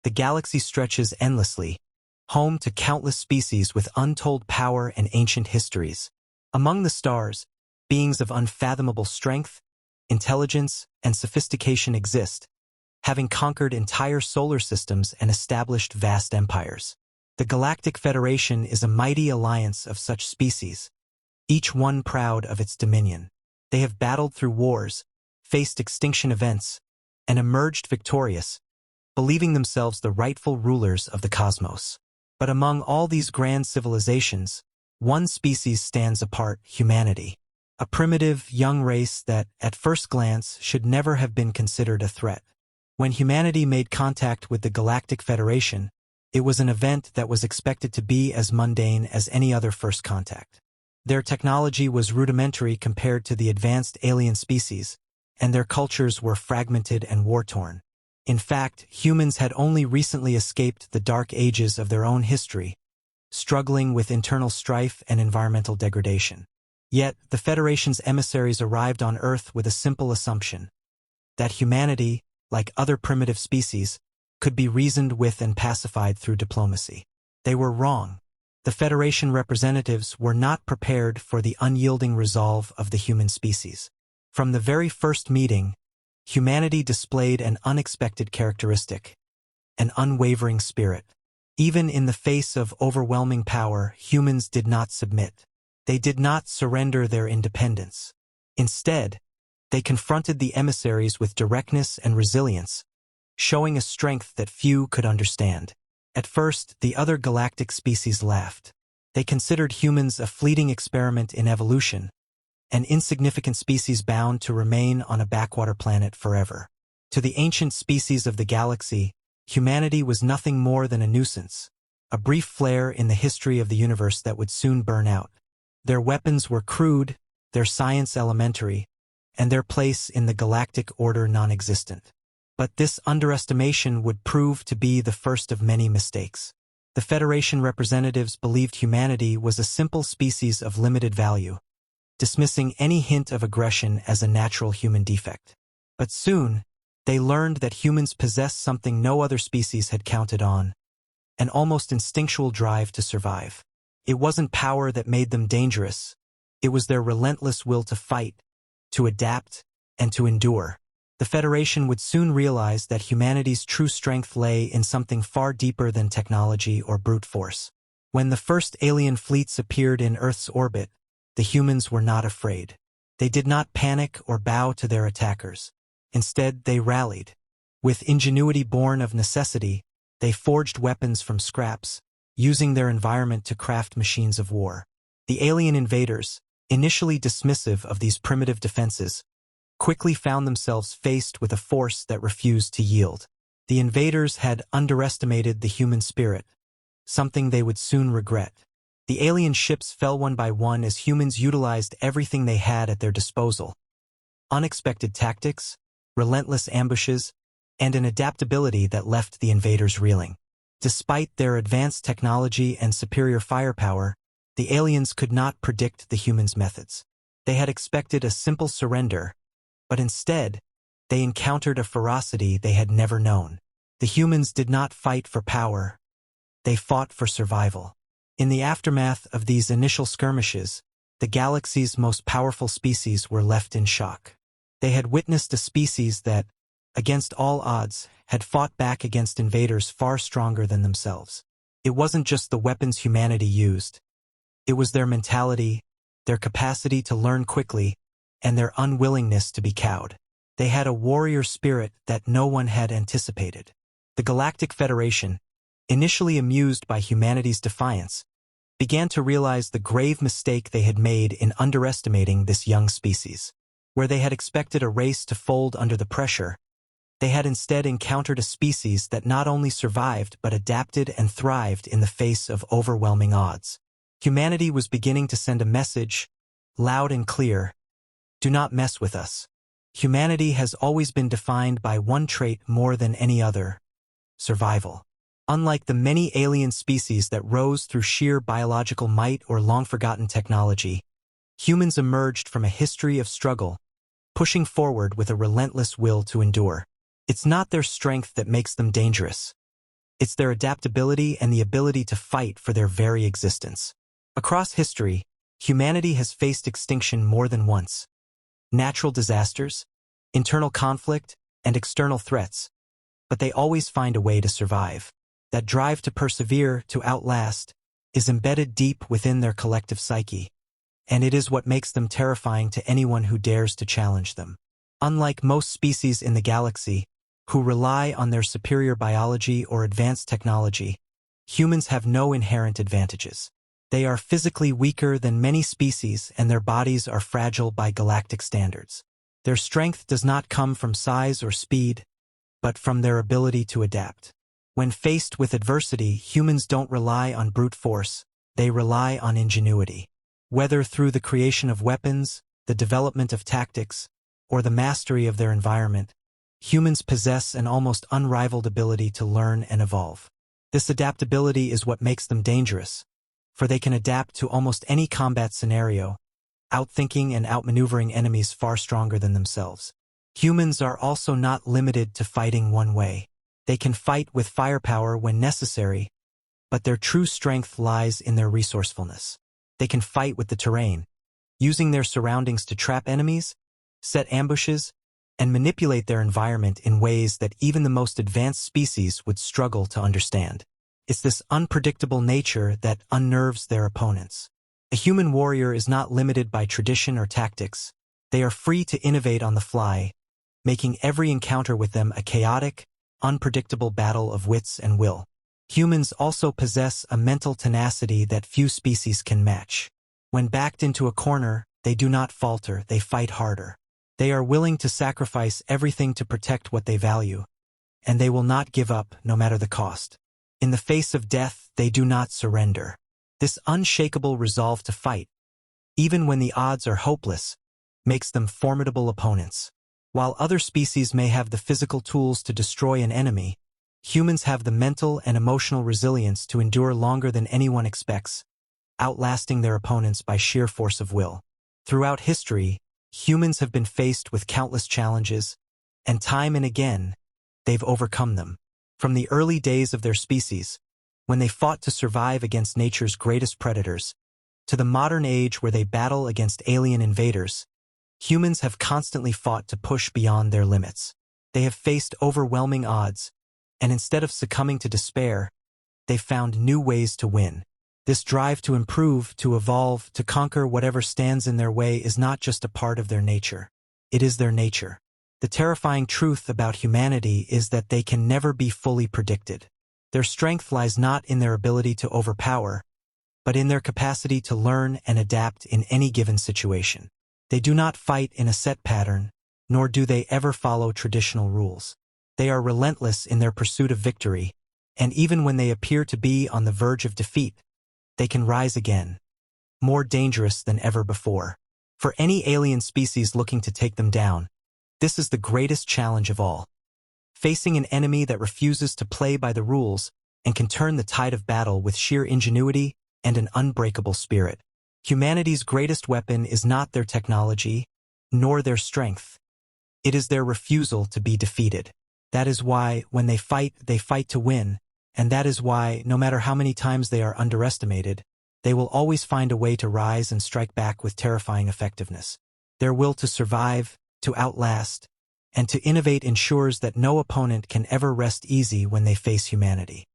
The galaxy stretches endlessly, home to countless species with untold power and ancient histories. Among the stars, beings of unfathomable strength, intelligence, and sophistication exist, having conquered entire solar systems and established vast empires. The Galactic Federation is a mighty alliance of such species, each one proud of its dominion. They have battled through wars, faced extinction events, and emerged victorious, believing themselves the rightful rulers of the cosmos. But among all these grand civilizations, one species stands apart: humanity. A primitive, young race that, at first glance, should never have been considered a threat. When humanity made contact with the Galactic Federation, it was an event that was expected to be as mundane as any other first contact. Their technology was rudimentary compared to the advanced alien species, and their cultures were fragmented and war-torn. In fact, humans had only recently escaped the dark ages of their own history, struggling with internal strife and environmental degradation. Yet, the Federation's emissaries arrived on Earth with a simple assumption: that humanity, like other primitive species, could be reasoned with and pacified through diplomacy. They were wrong. The Federation representatives were not prepared for the unyielding resolve of the human species. From the very first meeting, humanity displayed an unexpected characteristic: an unwavering spirit. Even in the face of overwhelming power, humans did not submit. They did not surrender their independence. Instead, they confronted the emissaries with directness and resilience, showing a strength that few could understand. At first, the other galactic species laughed. They considered humans a fleeting experiment in evolution, an insignificant species bound to remain on a backwater planet forever. To the ancient species of the galaxy, humanity was nothing more than a nuisance, a brief flare in the history of the universe that would soon burn out. Their weapons were crude, their science elementary, and their place in the galactic order non-existent. But this underestimation would prove to be the first of many mistakes. The Federation representatives believed humanity was a simple species of limited value, dismissing any hint of aggression as a natural human defect. But soon, they learned that humans possessed something no other species had counted on: an almost instinctual drive to survive. It wasn't power that made them dangerous. It was their relentless will to fight, to adapt, and to endure. The Federation would soon realize that humanity's true strength lay in something far deeper than technology or brute force. When the first alien fleets appeared in Earth's orbit, the humans were not afraid. They did not panic or bow to their attackers. Instead, they rallied. With ingenuity born of necessity, they forged weapons from scraps, using their environment to craft machines of war. The alien invaders, initially dismissive of these primitive defenses, quickly found themselves faced with a force that refused to yield. The invaders had underestimated the human spirit, something they would soon regret. The alien ships fell one by one as humans utilized everything they had at their disposal: unexpected tactics, relentless ambushes, and an adaptability that left the invaders reeling. Despite their advanced technology and superior firepower, the aliens could not predict the humans' methods. They had expected a simple surrender, but instead, they encountered a ferocity they had never known. The humans did not fight for power. They fought for survival. In the aftermath of these initial skirmishes, the galaxy's most powerful species were left in shock. They had witnessed a species that, against all odds, had fought back against invaders far stronger than themselves. It wasn't just the weapons humanity used. It was their mentality, their capacity to learn quickly, and their unwillingness to be cowed. They had a warrior spirit that no one had anticipated. The Galactic Federation, initially amused by humanity's defiance, began to realize the grave mistake they had made in underestimating this young species. Where they had expected a race to fold under the pressure, they had instead encountered a species that not only survived but adapted and thrived in the face of overwhelming odds. Humanity was beginning to send a message, loud and clear: do not mess with us. Humanity has always been defined by one trait more than any other: survival. Unlike the many alien species that rose through sheer biological might or long-forgotten technology, humans emerged from a history of struggle, pushing forward with a relentless will to endure. It's not their strength that makes them dangerous. It's their adaptability and the ability to fight for their very existence. Across history, humanity has faced extinction more than once. Natural disasters, internal conflict, and external threats, but they always find a way to survive. That drive to persevere, to outlast, is embedded deep within their collective psyche, and it is what makes them terrifying to anyone who dares to challenge them. Unlike most species in the galaxy, who rely on their superior biology or advanced technology, humans have no inherent advantages. They are physically weaker than many species and their bodies are fragile by galactic standards. Their strength does not come from size or speed, but from their ability to adapt. When faced with adversity, humans don't rely on brute force, they rely on ingenuity. Whether through the creation of weapons, the development of tactics, or the mastery of their environment, humans possess an almost unrivaled ability to learn and evolve. This adaptability is what makes them dangerous, for they can adapt to almost any combat scenario, outthinking and outmaneuvering enemies far stronger than themselves. Humans are also not limited to fighting one way. They can fight with firepower when necessary, but their true strength lies in their resourcefulness. They can fight with the terrain, using their surroundings to trap enemies, set ambushes, and manipulate their environment in ways that even the most advanced species would struggle to understand. It's this unpredictable nature that unnerves their opponents. A human warrior is not limited by tradition or tactics. They are free to innovate on the fly, making every encounter with them a chaotic, unpredictable battle of wits and will. Humans also possess a mental tenacity that few species can match. When backed into a corner, they do not falter, they fight harder. They are willing to sacrifice everything to protect what they value, and they will not give up no matter the cost. In the face of death, they do not surrender. This unshakable resolve to fight, even when the odds are hopeless, makes them formidable opponents. While other species may have the physical tools to destroy an enemy, humans have the mental and emotional resilience to endure longer than anyone expects, outlasting their opponents by sheer force of will. Throughout history, humans have been faced with countless challenges, and time and again, they've overcome them. From the early days of their species, when they fought to survive against nature's greatest predators, to the modern age where they battle against alien invaders, humans have constantly fought to push beyond their limits. They have faced overwhelming odds, and instead of succumbing to despair, they've found new ways to win. This drive to improve, to evolve, to conquer whatever stands in their way is not just a part of their nature. It is their nature. The terrifying truth about humanity is that they can never be fully predicted. Their strength lies not in their ability to overpower, but in their capacity to learn and adapt in any given situation. They do not fight in a set pattern, nor do they ever follow traditional rules. They are relentless in their pursuit of victory, and even when they appear to be on the verge of defeat, they can rise again, more dangerous than ever before. For any alien species looking to take them down, this is the greatest challenge of all. Facing an enemy that refuses to play by the rules and can turn the tide of battle with sheer ingenuity and an unbreakable spirit. Humanity's greatest weapon is not their technology, nor their strength. It is their refusal to be defeated. That is why, when they fight to win, and that is why, no matter how many times they are underestimated, they will always find a way to rise and strike back with terrifying effectiveness. Their will to survive, to outlast, and to innovate ensures that no opponent can ever rest easy when they face humanity.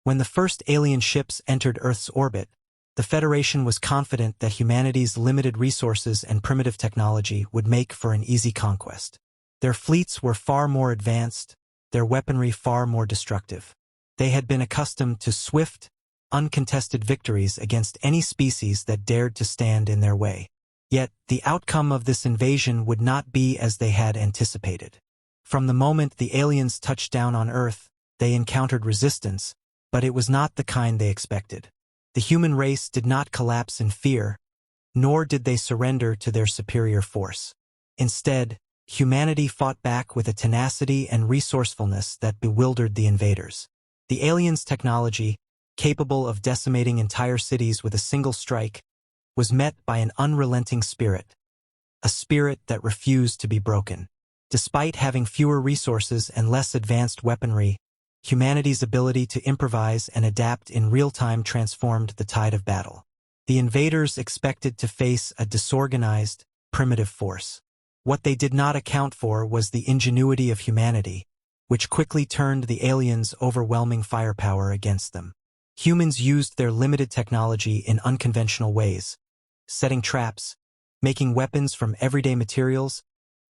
When the first alien ships entered Earth's orbit, the Federation was confident that humanity's limited resources and primitive technology would make for an easy conquest. Their fleets were far more advanced, their weaponry far more destructive. They had been accustomed to swift, uncontested victories against any species that dared to stand in their way. Yet, the outcome of this invasion would not be as they had anticipated. From the moment the aliens touched down on Earth, they encountered resistance, but it was not the kind they expected. The human race did not collapse in fear, nor did they surrender to their superior force. Instead, humanity fought back with a tenacity and resourcefulness that bewildered the invaders. The aliens' technology, capable of decimating entire cities with a single strike, was met by an unrelenting spirit, a spirit that refused to be broken. Despite having fewer resources and less advanced weaponry, Humanity's ability to improvise and adapt in real time transformed the tide of battle. The invaders expected to face a disorganized, primitive force. What they did not account for was the ingenuity of humanity, which quickly turned the aliens' overwhelming firepower against them. Humans used their limited technology in unconventional ways, setting traps, making weapons from everyday materials,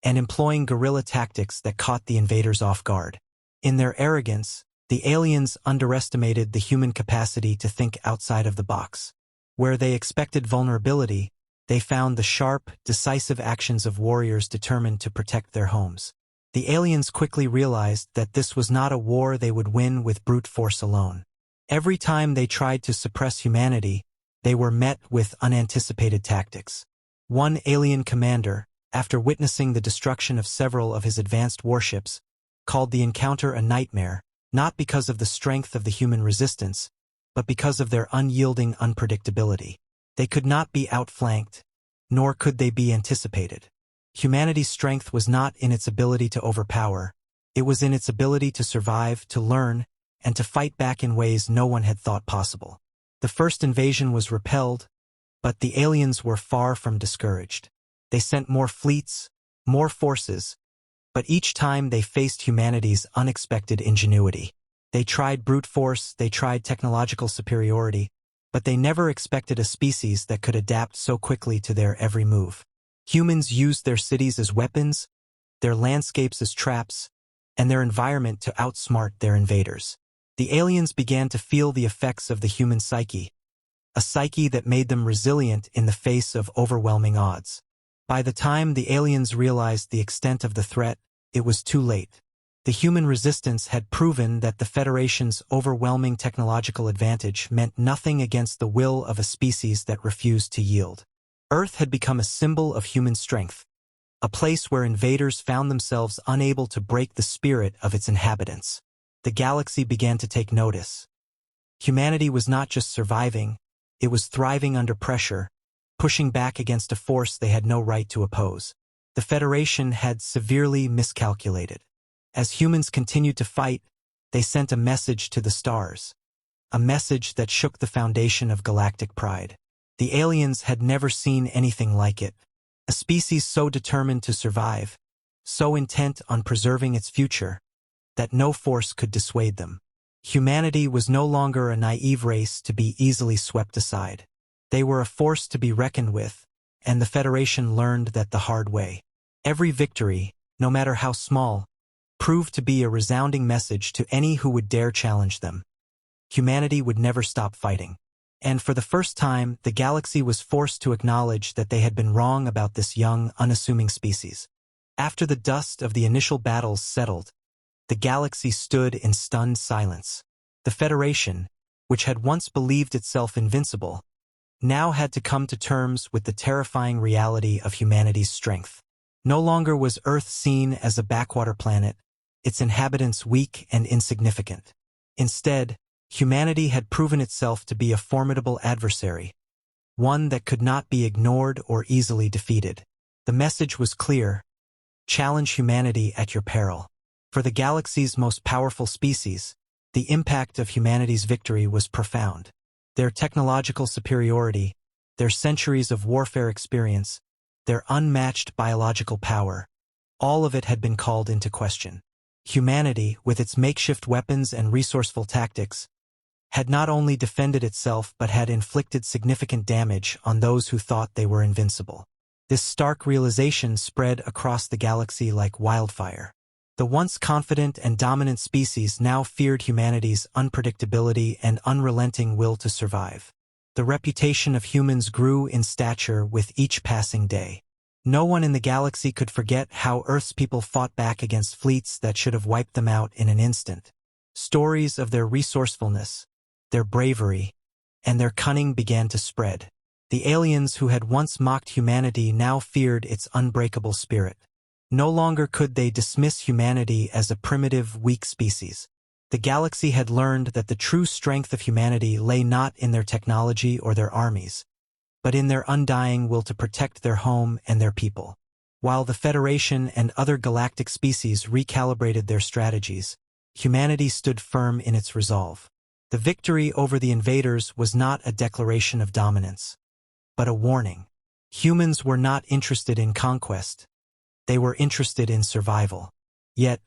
and employing guerrilla tactics that caught the invaders off guard. In their arrogance, the aliens underestimated the human capacity to think outside of the box. Where they expected vulnerability, they found the sharp, decisive actions of warriors determined to protect their homes. The aliens quickly realized that this was not a war they would win with brute force alone. Every time they tried to suppress humanity, they were met with unanticipated tactics. One alien commander, after witnessing the destruction of several of his advanced warships, called the encounter a nightmare, not because of the strength of the human resistance, but because of their unyielding unpredictability. They could not be outflanked, nor could they be anticipated. Humanity's strength was not in its ability to overpower, it was in its ability to survive, to learn, and to fight back in ways no one had thought possible. The first invasion was repelled, but the aliens were far from discouraged. They sent more fleets, more forces, but each time they faced humanity's unexpected ingenuity. They tried brute force, they tried technological superiority, but they never expected a species that could adapt so quickly to their every move. Humans used their cities as weapons, their landscapes as traps, and their environment to outsmart their invaders. The aliens began to feel the effects of the human psyche, a psyche that made them resilient in the face of overwhelming odds. By the time the aliens realized the extent of the threat, it was too late. The human resistance had proven that the Federation's overwhelming technological advantage meant nothing against the will of a species that refused to yield. Earth had become a symbol of human strength, a place where invaders found themselves unable to break the spirit of its inhabitants. The galaxy began to take notice. Humanity was not just surviving, it was thriving under pressure, pushing back against a force they had no right to oppose. The Federation had severely miscalculated. As humans continued to fight, they sent a message to the stars, a message that shook the foundation of galactic pride. The aliens had never seen anything like it, a species so determined to survive, so intent on preserving its future, that no force could dissuade them. Humanity was no longer a naive race to be easily swept aside. They were a force to be reckoned with, and the Federation learned that the hard way. Every victory, no matter how small, proved to be a resounding message to any who would dare challenge them. Humanity would never stop fighting. And for the first time, the galaxy was forced to acknowledge that they had been wrong about this young, unassuming species. After the dust of the initial battles settled, the galaxy stood in stunned silence. The Federation, which had once believed itself invincible, now had to come to terms with the terrifying reality of humanity's strength. No longer was Earth seen as a backwater planet, its inhabitants weak and insignificant. Instead, humanity had proven itself to be a formidable adversary, one that could not be ignored or easily defeated. The message was clear: challenge humanity at your peril. For the galaxy's most powerful species, the impact of humanity's victory was profound. Their technological superiority, their centuries of warfare experience, their unmatched biological power, all of it had been called into question. Humanity, with its makeshift weapons and resourceful tactics, had not only defended itself but had inflicted significant damage on those who thought they were invincible. This stark realization spread across the galaxy like wildfire. The once confident and dominant species now feared humanity's unpredictability and unrelenting will to survive. The reputation of humans grew in stature with each passing day. No one in the galaxy could forget how Earth's people fought back against fleets that should have wiped them out in an instant. Stories of their resourcefulness, their bravery, and their cunning began to spread. The aliens who had once mocked humanity now feared its unbreakable spirit. No longer could they dismiss humanity as a primitive, weak species. The galaxy had learned that the true strength of humanity lay not in their technology or their armies, but in their undying will to protect their home and their people. While the Federation and other galactic species recalibrated their strategies, humanity stood firm in its resolve. The victory over the invaders was not a declaration of dominance, but a warning. Humans were not interested in conquest. They were interested in survival. Yet,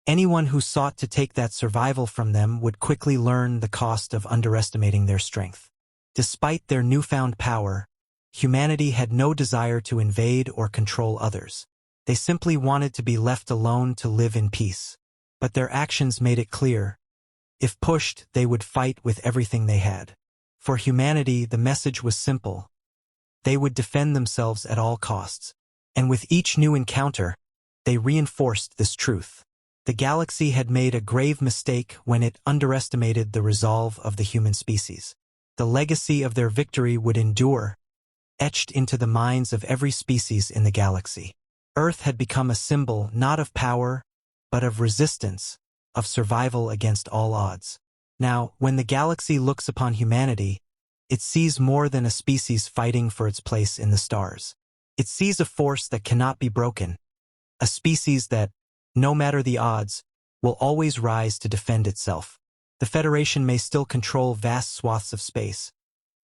anyone who sought to take that survival from them would quickly learn the cost of underestimating their strength. Despite their newfound power, humanity had no desire to invade or control others. They simply wanted to be left alone to live in peace. But their actions made it clear. If pushed, they would fight with everything they had. For humanity, the message was simple. They would defend themselves at all costs. And with each new encounter, they reinforced this truth. The galaxy had made a grave mistake when it underestimated the resolve of the human species. The legacy of their victory would endure, etched into the minds of every species in the galaxy. Earth had become a symbol not of power, but of resistance, of survival against all odds. Now, when the galaxy looks upon humanity, it sees more than a species fighting for its place in the stars. It sees a force that cannot be broken, a species that, no matter the odds, will always rise to defend itself. The Federation may still control vast swaths of space,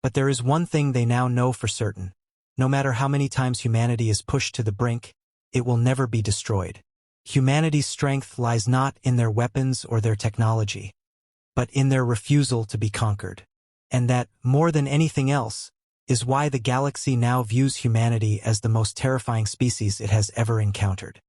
but there is one thing they now know for certain. No matter how many times humanity is pushed to the brink, it will never be destroyed. Humanity's strength lies not in their weapons or their technology, but in their refusal to be conquered. And that, more than anything else, is why the galaxy now views humanity as the most terrifying species it has ever encountered.